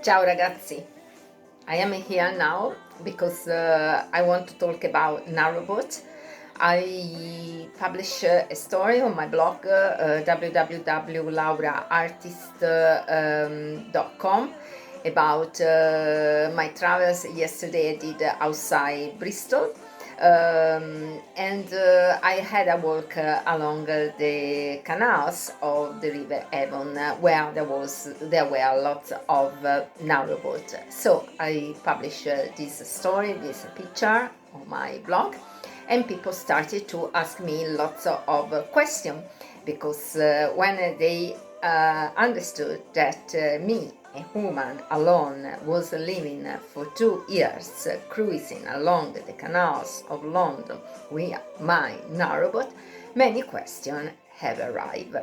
Ciao ragazzi, I am here now because I want to talk about narrowboat. I publish a story on my blog www.lauraartist.com about my travels. Yesterday I did outside Bristol, and I had a walk along the canals of the River Avon, where there were lots of narrowboats. So I published this story, this picture on my blog, and people started to ask me lots of questions because when they understood that me, a woman alone, was living for 2 years cruising along the canals of London with my narrowboat, many questions have arrived.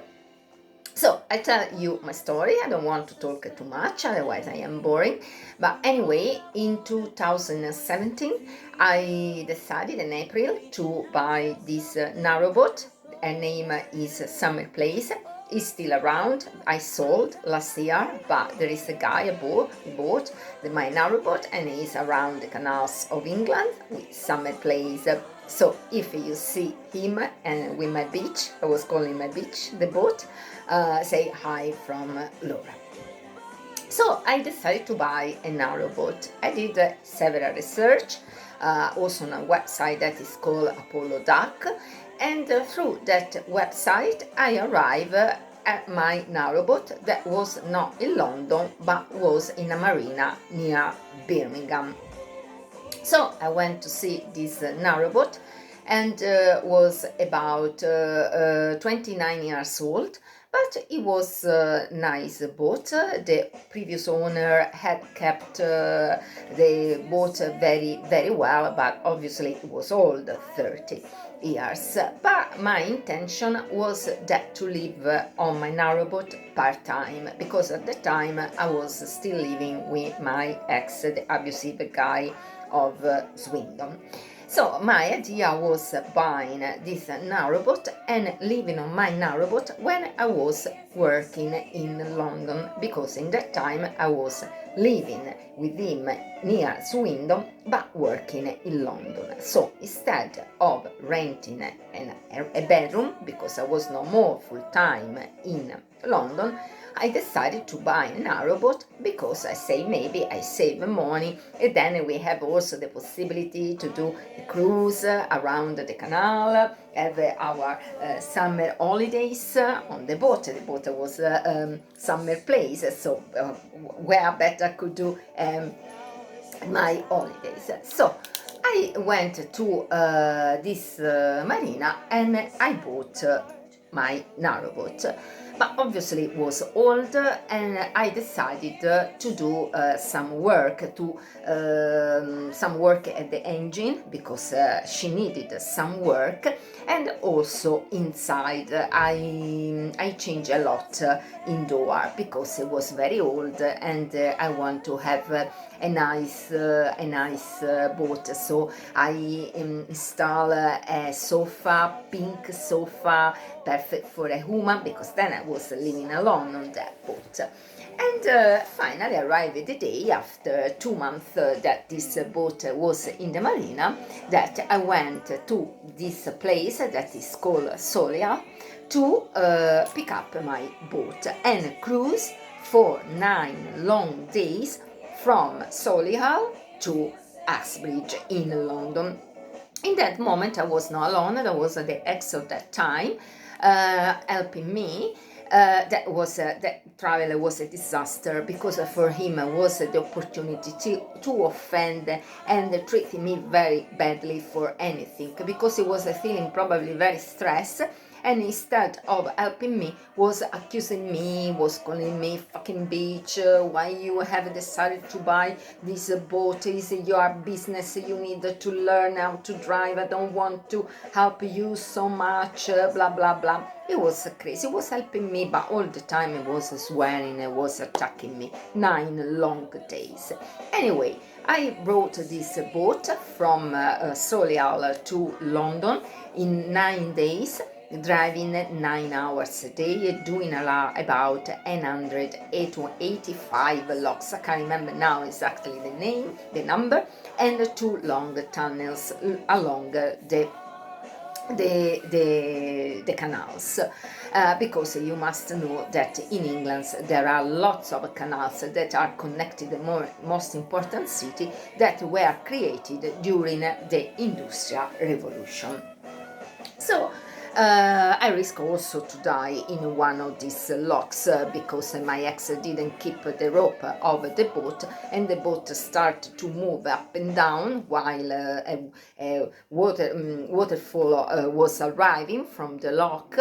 So I tell you my story. I don't want to talk too much, otherwise I am boring. But anyway, in 2017, I decided in April to buy this narrowboat. Her name is Summer Place. Is still around. I sold last year, but there is a guy who bought my narrowboat and he's around the canals of England with Summer Place. So if you see him and with my beach, I was calling my beach the boat, say hi from Laura. So I decided to buy a narrowboat. I did several research, also on a website that is called Apollo Duck, and through that website I arrived at my narrowboat that was not in London but was in a marina near Birmingham. So I went to see this narrowboat and was about 29 years old, but it was a nice boat. The previous owner had kept the boat very, very well, but obviously it was old, 30 years. But my intention was that to live on my narrowboat part-time, because at the time I was still living with my ex, the abusive guy of Swindon. So my idea was buying this narrowboat and living on my narrowboat when I was working in London, because in that time I was living with him near Swindon but working in London. So instead of renting a bedroom, because I was no more full-time in London, I decided to buy a narrowboat because I say maybe I save money, and then we have also the possibility to do a cruise around the canal, have our summer holidays on the boat. The boat was Summer Place, so where better could do my holidays. So I went to this marina and I bought my narrowboat. But obviously it was old, and I decided to do some work at the engine, because she needed some work, and also inside I changed a lot indoor because it was very old and I want to have a nice boat. So I install a sofa, pink sofa, perfect for a woman, because then I was living alone on that boat. And finally arrived the day after 2 months that this boat was in the marina, that I went to this place that is called Solihull to pick up my boat and cruise for 9 long days from Solihull to Uxbridge in London. In that moment I was not alone. There was the ex of that time helping me. That travel was a disaster, because for him was the opportunity to offend and treat me very badly for anything, because he was feeling probably very stressed, and instead of helping me was accusing me, was calling me fucking bitch, why you have decided to buy this boat, is your business, you need to learn how to drive, I don't want to help you so much, blah blah blah. It was crazy. He was helping me, but all the time he was swearing and was attacking me. 9 long days. Anyway, I brought this boat from Solihull to London in 9 days. driving 9 hours a day, doing about 185 locks. I can't remember now exactly the number, and 2 long tunnels along the canals, because you must know that in England there are lots of canals that are connected the most important city that were created during the Industrial Revolution. So I risk also to die in one of these locks, because my ex didn't keep the rope of the boat, and the boat started to move up and down while a waterfall was arriving from the lock,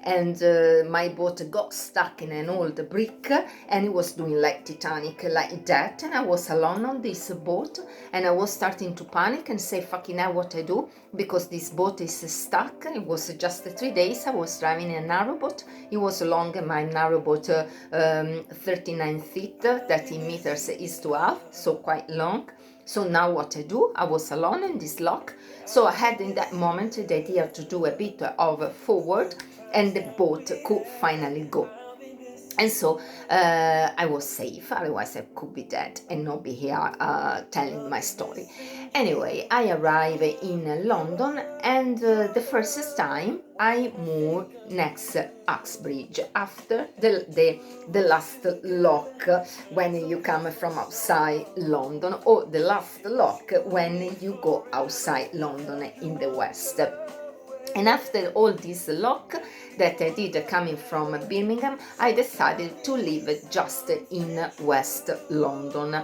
and my boat got stuck in an old brick, and it was doing like Titanic like that, and I was alone on this boat, and I was starting to panic and say, fucking hell, what I do, because this boat is stuck. It was just 3 days. I was driving a narrowboat. It was long, my narrowboat 39 feet, 30 meters is to half, so quite long. So now what I do, I was alone in this lock, so I had in that moment the idea to do a bit of forward, and the boat could finally go. And so I was safe, otherwise I could be dead and not be here telling my story. Anyway, I arrive in London, and the first time I moved next Uxbridge, after the last lock when you come from outside London, or the last lock when you go outside London in the west. And after all this lock that I did coming from Birmingham, I decided to live just in West London,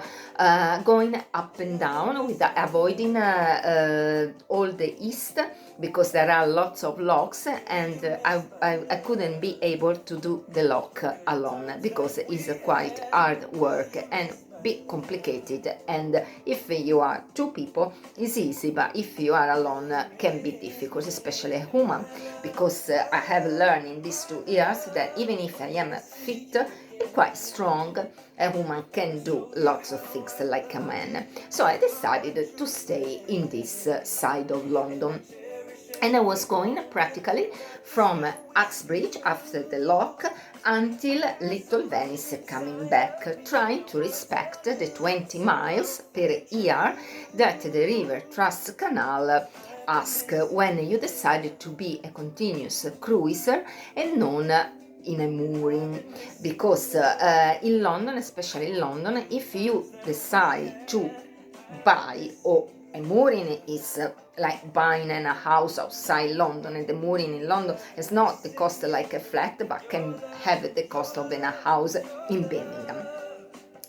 going up and down, with avoiding all the east, because there are lots of locks, and I couldn't be able to do the lock alone, because it's quite hard work and bit complicated, and if you are 2 people it's easy, but if you are alone can be difficult, especially a woman, because I have learned in these 2 years that even if I am fit and quite strong, a woman can do lots of things like a man. So I decided to stay in this side of London. And I was going practically from Uxbridge after the lock until Little Venice, coming back, trying to respect the 20 miles per year that the River Trust Canal asks when you decide to be a continuous cruiser and non in a mooring, because in London, especially in London, if you decide to buy, or a mooring is like buying a house outside London, and the mooring in London is not the cost like a flat, but can have the cost of a house in Birmingham.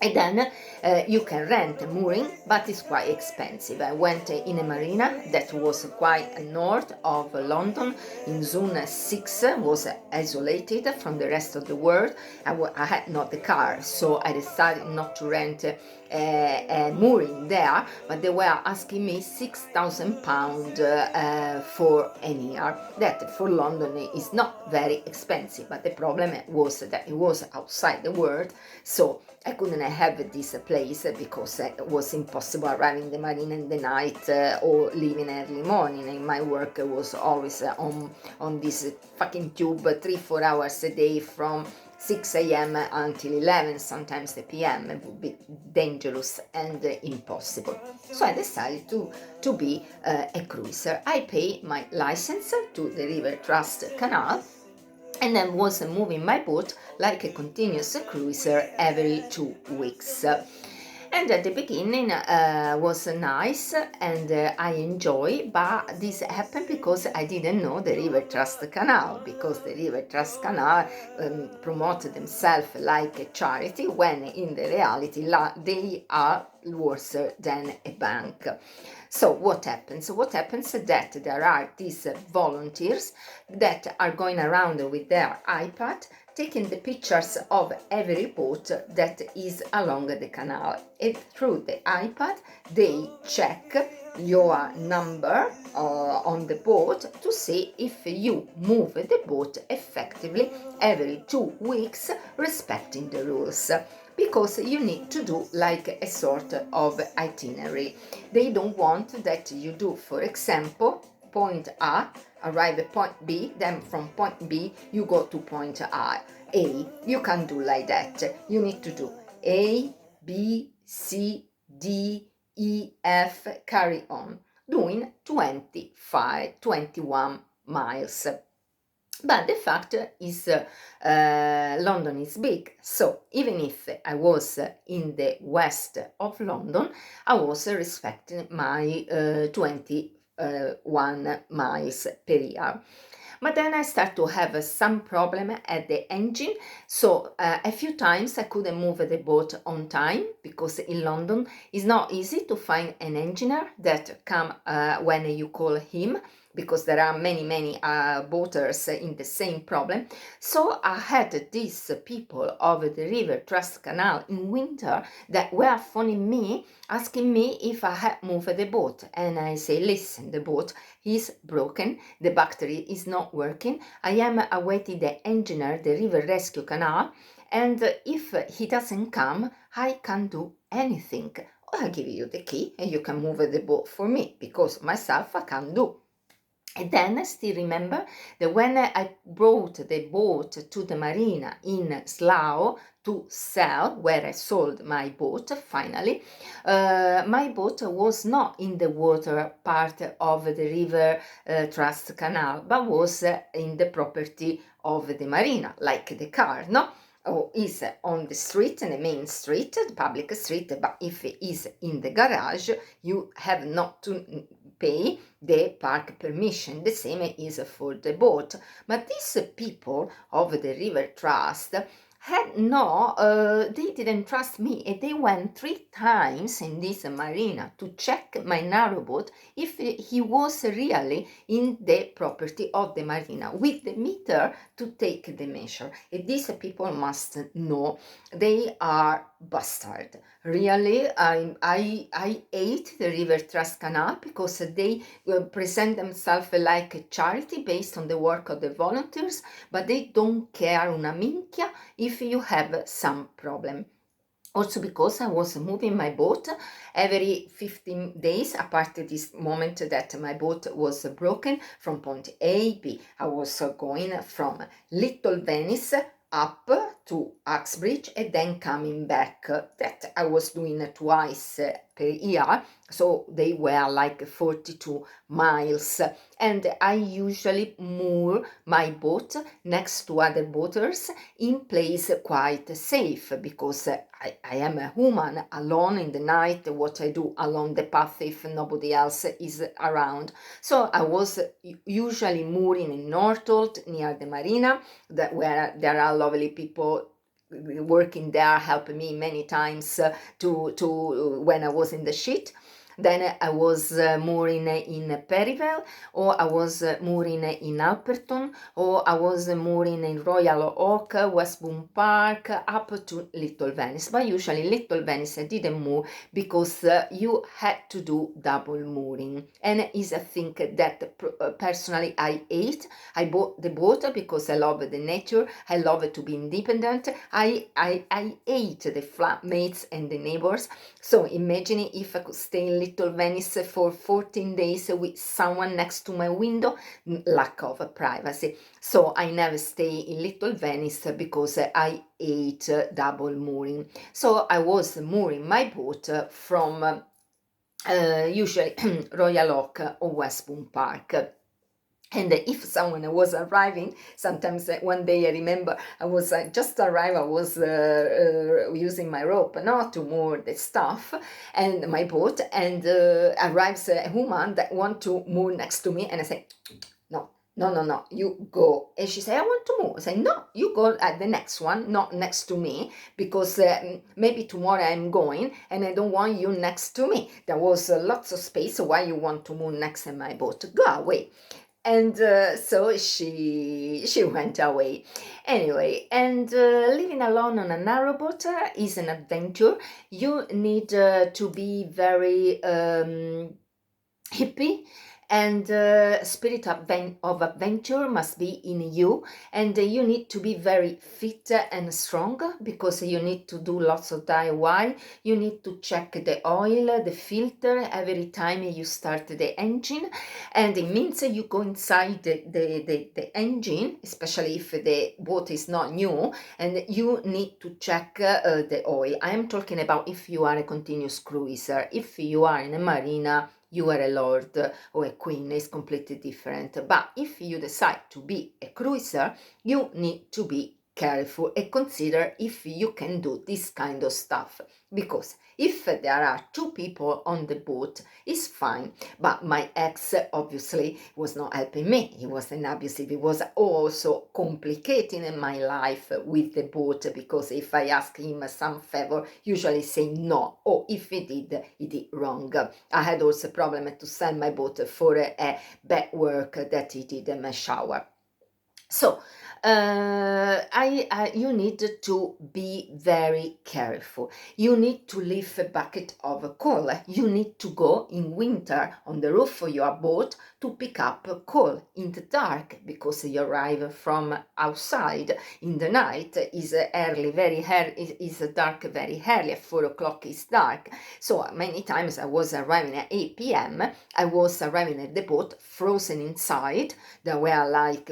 And then you can rent a mooring, but it's quite expensive. I went in a marina that was quite north of London, in Zone 6, was isolated from the rest of the world. I had not the car, so I decided not to rent a mooring there, but they were asking me £6,000 for a year. That for London is not very expensive, but the problem was that it was outside the world, so I couldn't have this place, because it was impossible arriving the marina in the night or leaving early morning, and my work was always on this fucking tube 3-4 hours a day from 6 a.m. until 11, sometimes the p.m. It would be dangerous and impossible. So I decided to be a cruiser. I pay my license to the River Trust Canal, and then was moving my boat like a continuous cruiser every 2 weeks. And at the beginning was nice, and I enjoy, but this happened because I didn't know the River Trust Canal, because the River Trust Canal promoted themselves like a charity, when in the reality they are worse than a bank. So what happens? What happens is that there are these volunteers that are going around with their iPad, taking the pictures of every boat that is along the canal. And through the iPad, they check your number on the boat to see if you move the boat effectively every 2 weeks, respecting the rules. Because you need to do like a sort of itinerary. They don't want that you do, for example, point A arrive at point B, then from point B you go to point A. You can't do like that. You need to do A, B, C, D, E, F, carry on, doing 21 miles. But the fact is, London is big, so even if I was in the west of London, I was respecting my 21 miles per year. But then I start to have some problem at the engine, so a few times I couldn't move the boat on time, because in London it's not easy to find an engineer that come when you call him, because there are many boaters in the same problem. So I had these people of the river Trust Canal in winter that were phoning me, asking me if I had moved the boat, and I say, listen, the boat is broken, the battery is not working, I am awaiting the engineer, the river rescue canal, and if he doesn't come, I can't do anything. I'll give you the key and you can move the boat for me, because myself I can't do. And then I still remember that when I brought the boat to the marina in Slough to sell, where I sold my boat finally, my boat was not in the water part of the river Trust Canal, but was in the property of the marina, like the car, no? Or is on the street, the main street, the public street, but if it is in the garage, you have not to pay the park permission. The same is for the boat. But these people of the River Trust had no, they didn't trust me, and they went 3 times in this marina to check my narrowboat if he was really in the property of the marina, with the meter to take the measure. And these people must know they are bastard. Really, I hate the River Trust Canal, because they present themselves like a charity based on the work of the volunteers, but they don't care una minchia if you have some problem. Also because I was moving my boat every 15 days, apart this moment that my boat was broken, from point A, B. I was going from Little Venice up to Uxbridge and then coming back. That I was doing twice per year, so they were like 42 miles. And I usually moor my boat next to other boaters in place quite safe, because I am a woman alone in the night. What I do along the path if nobody else is around. So I was usually mooring in Northolt near the marina, where there are lovely people working there, helping me many times to when I was in the shit. Then I was mooring in Perivale, or I was mooring in Alperton, or I was mooring in Royal Oak, Westbourne Park, up to Little Venice. But usually Little Venice I didn't moor, because you had to do double mooring. And is a thing that personally I hate. I bought the boat because I love the nature, I love to be independent. I hate the flatmates and the neighbors. So imagine if I could stay in Little Venice for 14 days with someone next to my window, lack of privacy. So I never stay in Little Venice because I hate double mooring. So I was mooring my boat from usually Royal Oak or Westbourne Park. And if someone was arriving, sometimes one day I remember I was just arrived, I was using my rope not to moor the stuff and my boat, and arrives a woman that want to moor next to me, and I say, no, you go. And she said, I want to move. I say, no, you go at the next one, not next to me, because maybe tomorrow I'm going and I don't want you next to me. There was lots of space, so why you want to move next to my boat? Go away. And so she went away. Anyway, and living alone on a narrowboat is an adventure. You need to be very hippie and spirit of adventure must be in you, and you need to be very fit and strong, because you need to do lots of DIY. You need to check the oil, the filter every time you start the engine, and it means you go inside the engine, especially if the boat is not new, and you need to check the oil. I am talking about if you are a continuous cruiser. If you are in a marina, you are a lord or a queen, is completely different. But if you decide to be a cruiser, you need to be careful and consider if you can do this kind of stuff, because if there are two people on the boat, it's fine. But my ex obviously was not helping me. He was an abusive. He was also complicating in my life with the boat, because if I ask him some favor, usually say no, or if he did wrong. I had also a problem to sell my boat for a bad work that he did in my shower. So you need to be very careful. You need to leave a bucket of coal. You need to go in winter on the roof of your boat to pick up coal in the dark, because you arrive from outside in the night. Is early, very early, is dark very early. At 4 o'clock is dark. So many times I was arriving at 8 p.m. I was arriving at the boat frozen inside. There were like,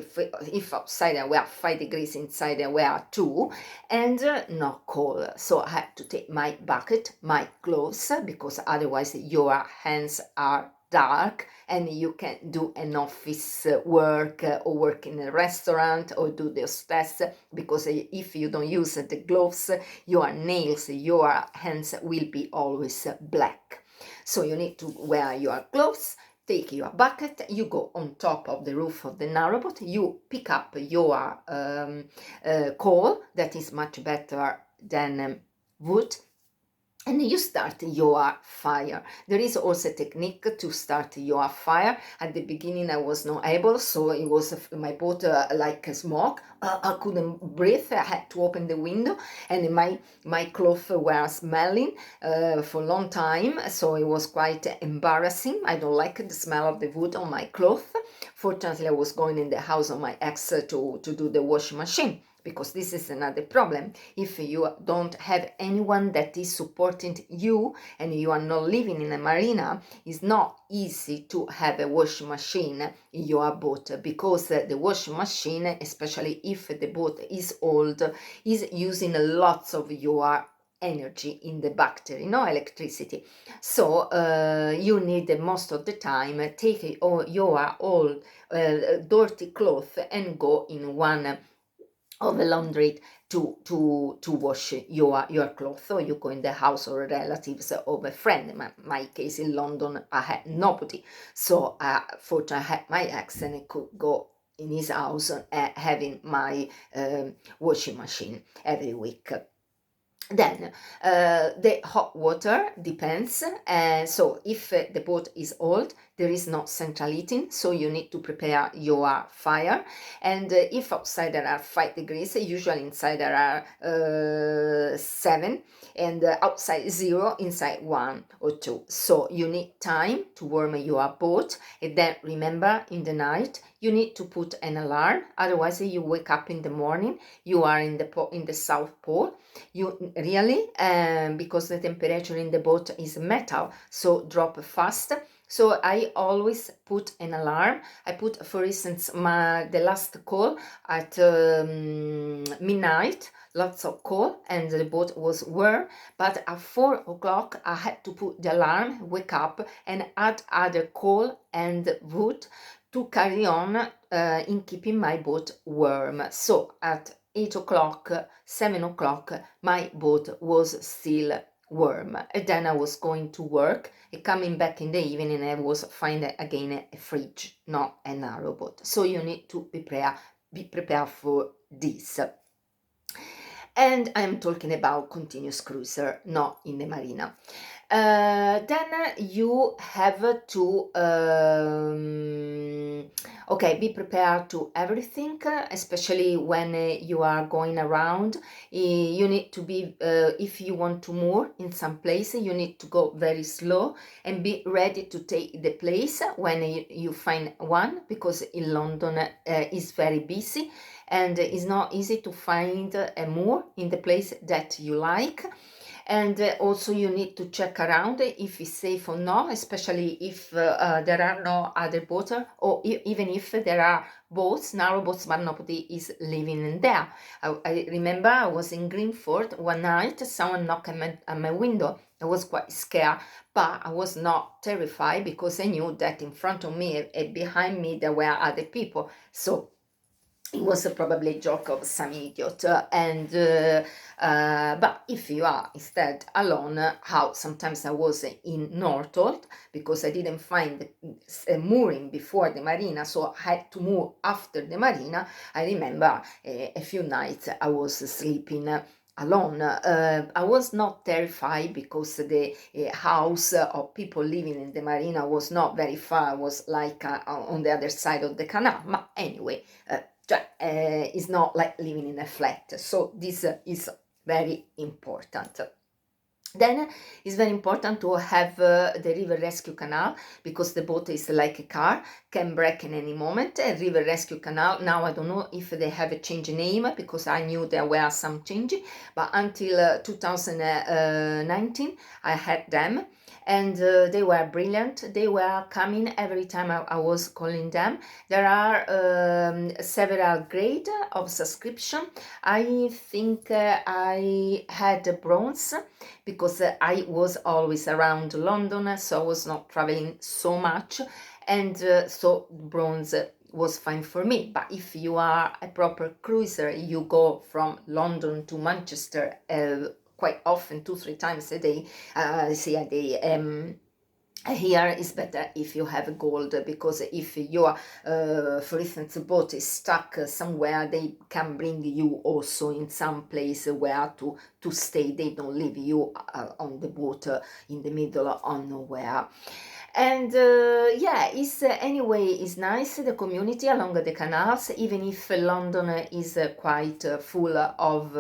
if outside there were 5 degrees, inside there were 2, and no coal. So I had to take my bucket, my gloves, because otherwise your hands are dark and you can do an office work or work in a restaurant or do the hostess, because if you don't use the gloves, your nails, your hands will be always black. So you need to wear your gloves, take your bucket, you go on top of the roof of the narrowboat, you pick up your coal, that is much better than wood, and you start your fire. There is also a technique to start your fire. At the beginning I was not able, so it was my boat like smoke. I couldn't breathe. I had to open the window, and my clothes were smelling for a long time, so it was quite embarrassing. I don't like the smell of the wood on my clothes. Fortunately, I was going in the house of my ex to do the washing machine, because this is another problem. If you don't have anyone that is supporting you and you are not living in a marina, it's not easy to have a washing machine in your boat, because the washing machine, especially if the boat is old, is using lots of your energy in the battery, no electricity. So you need most of the time take your old dirty cloth and go in one of a laundry to wash your clothes, or you go in the house or relatives of a friend. In my case in London, I had nobody, so fortunately I had my ex, and I could go in his house having my washing machine every week. Then the hot water depends. So if the boat is old, there is no central heating, so you need to prepare your fire. And if outside there are 5 degrees, usually inside there are 7, and outside 0, inside 1 or 2. So you need time to warm your boat. And then remember, in the night you need to put an alarm, otherwise you wake up in the morning, you are in the South Pole. You really, because the temperature in the boat is metal, so drop fast. So I always put an alarm. I put, for instance, the last call at midnight, lots of call, and the boat was warm. But at 4 o'clock, I had to put the alarm, wake up, and add other coal and wood to carry on in keeping my boat warm. So at 8 o'clock, 7 o'clock, my boat was still warm. And then I was going to work, and coming back in the evening, I was finding again a fridge, not a narrowboat. So you need to be prepared for this. And I'm talking about continuous cruiser, not in the marina. Then you have to okay, be prepared to everything, especially when you are going around. You need to be if you want to moor in some place, you need to go very slow and be ready to take the place when you find one, because in London is very busy and it's not easy to find a moor in the place that you like. And also you need to check around if it's safe or not, especially if there are no other boats, or even if there are boats, narrow boats, but nobody is living in there. I remember I was in Greenford one night, someone knocked at my window. I was quite scared, but I was not terrified because I knew that in front of me and behind me there were other people. So it was probably a joke of some idiot. But if you are instead alone, how sometimes I was in Northolt because I didn't find a mooring before the marina, so I had to moor after the marina. I remember a few nights I was sleeping alone. I was not terrified because the house of people living in the marina was not very far, was like on the other side of the canal. But anyway, it's not like living in a flat, so this is very important. Then it's very important to have the river rescue canal, because the boat is like a car, can break in any moment. A river rescue canal, now I don't know if they have a change name, because I knew there were some changes, but until 2019 I had them, and they were brilliant. They were coming every time I was calling them. There are several grades of subscription. I think I had bronze because I was always around London, so I was not traveling so much, and so bronze was fine for me. But if you are a proper cruiser, you go from London to Manchester quite often, 2-3 times a day, here is better if you have gold, because if your for instance boat is stuck somewhere, they can bring you also in some place where to stay. They don't leave you on the boat in the middle of nowhere. And yeah, it's anyway, it's nice, the community along the canals, even if London is quite full of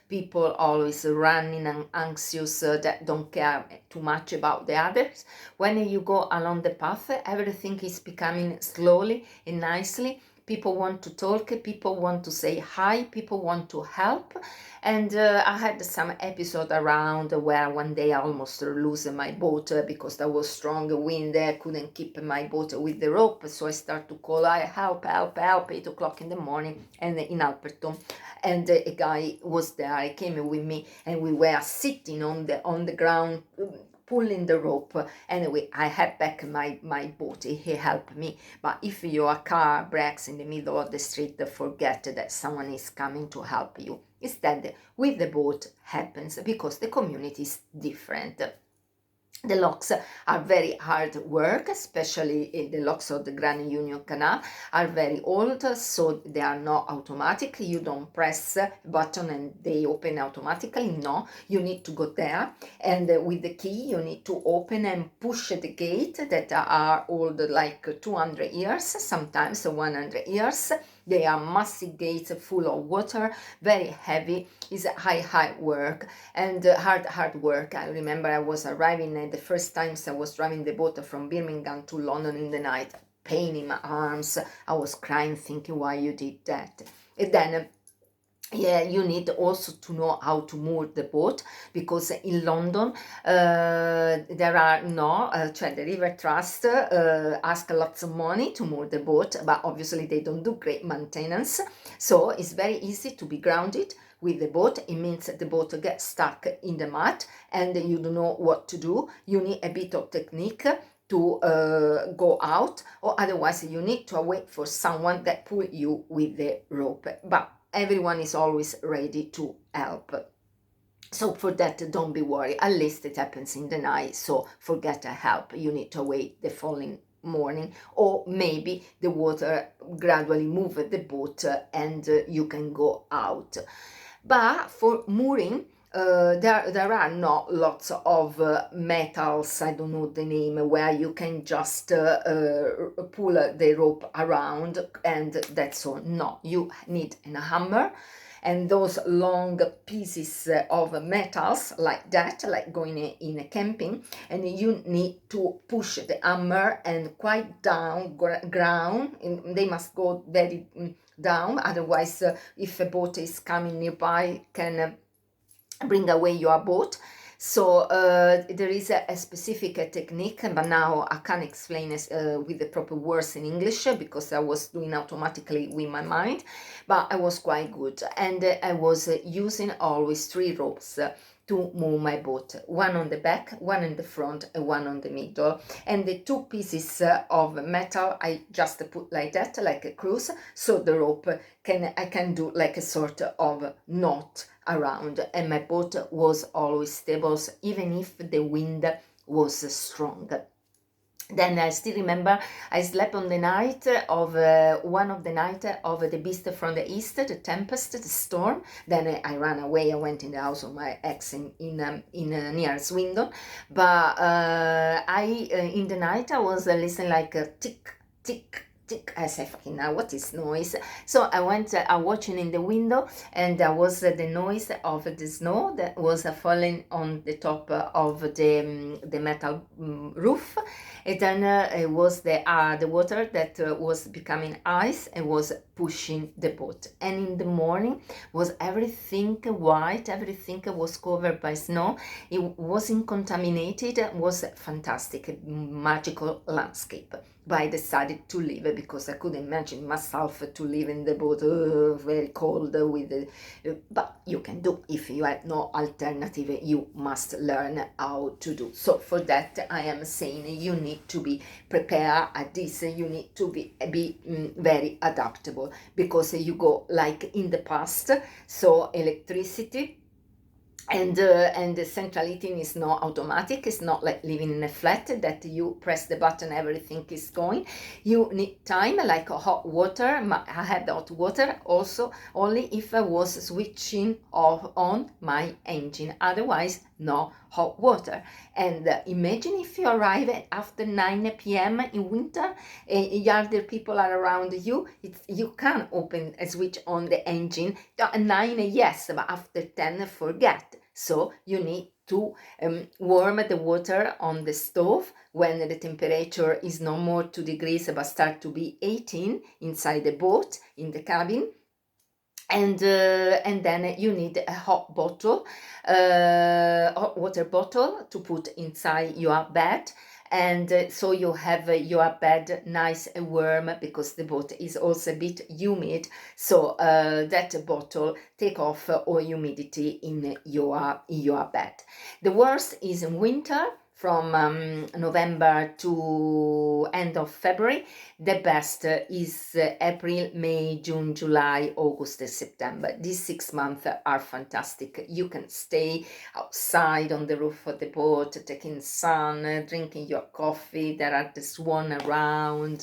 people always running and anxious that don't care too much about the others. When you go along the path, everything is becoming slowly and nicely. People want to talk, people want to say hi, people want to help. And I had some episode around where one day I almost lose my boat because there was strong wind. I couldn't keep my boat with the rope, so I start to call, I help, 8 o'clock in the morning, and in Alperton. And a guy was there, he came with me, and we were sitting on the ground, pulling the rope. Anyway, I had back my boat, he helped me. But if your car breaks in the middle of the street, forget that someone is coming to help you. Instead, with the boat happens because the community is different. The locks are very hard work, especially the locks of the Grand Union Canal are very old, so they are not automatic. You don't press a button and they open automatically. No, you need to go there, and with the key you need to open and push the gate that are old like 200 years, sometimes 100 years. They are massive gates full of water, very heavy. It's high work and hard work. I remember I was arriving the first times I was driving the boat from Birmingham to London in the night, pain in my arms. I was crying, thinking why you did that. And then yeah, you need also to know how to moor the boat, because in London there are no, the River Trust ask lots of money to moor the boat, but obviously they don't do great maintenance, so it's very easy to be grounded with the boat. It means the boat gets stuck in the mud and you don't know what to do. You need a bit of technique to go out, or otherwise you need to wait for someone that pull you with the rope. But everyone is always ready to help. So for that, don't be worried. At least it happens in the night, so forget help. You need to wait the following morning, or maybe the water gradually move the boat and you can go out. But for mooring, there are not lots of metals, I don't know the name, where you can just pull the rope around and that's all. No, you need a hammer and those long pieces of metals like that, like going in a camping, and you need to push the hammer and quite down ground, and they must go very down, otherwise if a boat is coming nearby can bring away your boat. So there is a specific technique, but now I can't explain it with the proper words in English because I was doing automatically with my mind, but I was quite good, and I was using always 3 ropes to move my boat, one on the back, one in the front, and one on the middle. And the 2 pieces of metal I just put like that, like a cruise, so the rope I can do like a sort of knot around, and my boat was always stable even if the wind was strong. Then I still remember I slept on the night of one of the night of the beast from the east, the tempest, the storm. Then I ran away. I went in the house of my ex in near Swindon. But I in the night I was listening like a tick tick tick. I said, fucking now, what is noise? So I went watching in the window, and there was the noise of the snow that was falling on the top of the metal roof. And then it was the water that was becoming ice and was pushing the boat. And in the morning was everything white, everything was covered by snow. It wasn't contaminated. It was fantastic, a magical landscape. But I decided to leave because I couldn't imagine myself to live in the boat, very cold with the, but you can do. If you have no alternative, you must learn how to do. So for that, I am saying you need to be prepared at this. You need to be very adaptable, because you go like in the past. So electricity and the central heating is not automatic. It's not like living in a flat that you press the button, everything is going. You need time, like hot water. I had hot water also only if I was switching off on my engine, otherwise no hot water. And imagine if you arrive after 9 p.m. in winter, other people are around you, you can open a switch on the engine at 9, yes, but after 10 forget. So you need to warm the water on the stove when the temperature is no more 2 degrees but start to be 18 inside the boat, in the cabin. And then you need a hot bottle, hot water bottle to put inside your bed. And so you have your bed nice and warm, because the boat is also a bit humid. So that bottle take off all humidity in your bed. The worst is in winter, from November to end of February. The best is April, May, June, July, August, and September. These 6 months are fantastic. You can stay outside on the roof of the boat, taking sun, drinking your coffee. There are the swan around.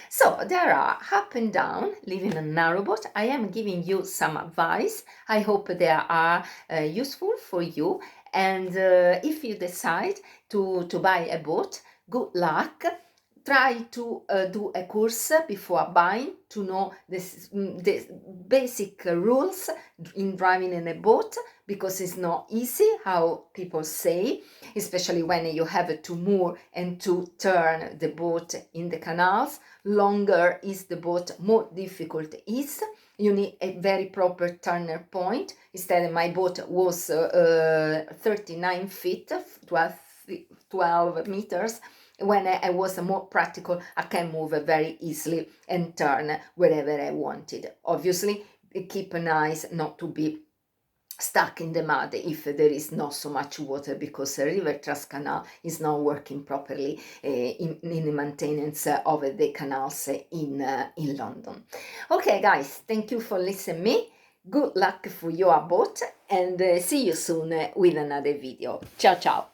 So there are up and down, living a narrowboat. I am giving you some advice. I hope they are useful for you. And if you decide to buy a boat, good luck. Try to do a course before buying to know the basic rules in driving in a boat, because it's not easy, how people say, especially when you have to moor and to turn the boat in the canals. Longer is the boat, more difficult is. You need a very proper turner point. Instead, my boat was 39 feet, 12 meters. When I was more practical, I can move very easily and turn wherever I wanted. Obviously, keep an eye not to be stuck in the mud if there is not so much water, because the river Canal is not working properly in the maintenance of the canals in London. Okay guys, thank you for listening me. Good luck for your boat, and see you soon with another video. Ciao ciao.